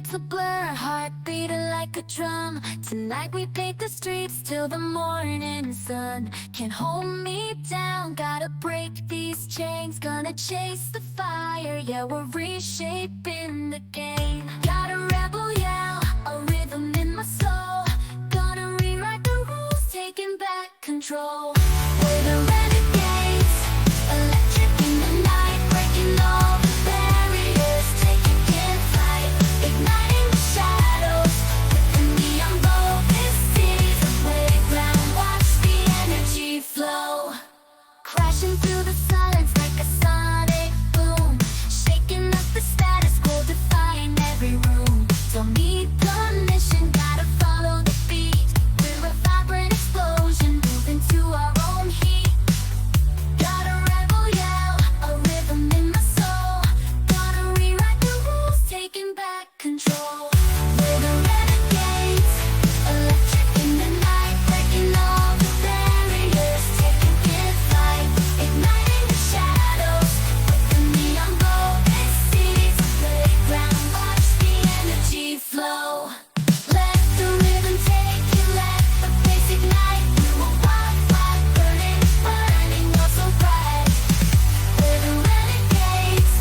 lights a blur, heart beating like a drum. Tonight we paint the streets till the morning sun. Can't hold me down, gotta break these chains. Gonna chase the fire, yeah, we're reshaping the game. Got a rebel yell, a rhythm in my soul. Gonna rewrite the rules, taking back control. We're the renegades, electric in the night, breaking all the barriers, taking flight, igniting the shadows with the neon glow. This city's a playground, watch the energy flow. Crashing through the silence like a sonic boom, shaking up the status quo, defying every room. Don't need permission, gotta follow the beat. We're a vibrant explosion, moving to our own heat. Got a rebel yell, a rhythm in my soul. Gonna rewrite the rules, taking back control. We're the renegades, electric in the night, breaking all the barriers, taking flight, igniting the shadows with the neon glow. This city's a playground, watch the energy flow. Let the rhythm take you, let the bass ignite. We're a wildfire burning, burning oh so bright. We're the renegades,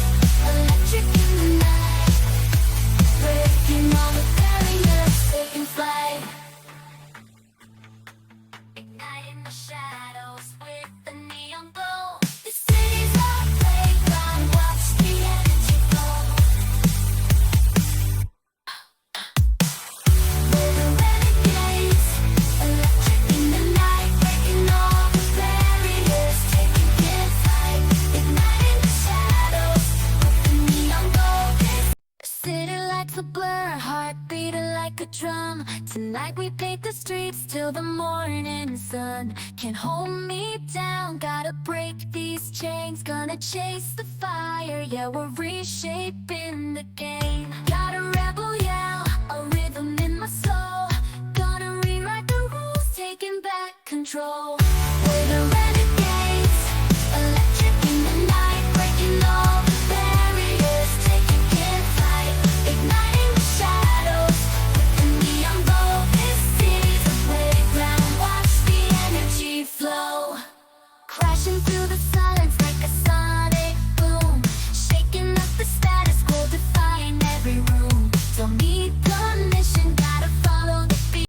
electric in the night, breaking all the barriers, taking flight, igniting the shadows with the neon glow. This city's our playground, watch the energy flow. We're the renegades, electric in the night, breaking all the barriers, taking flight, igniting the shadows with the neon glow. This city lights a blur, heart beating like a drum. Tonight we paint the streets till the morning sun. Can't hold me down, gotta break these chains. Gonna chase the fire, yeah, we're reshaping the game. Got a rebel yell, a rhythm in my soul. Gonna rewrite the rules, taking back control.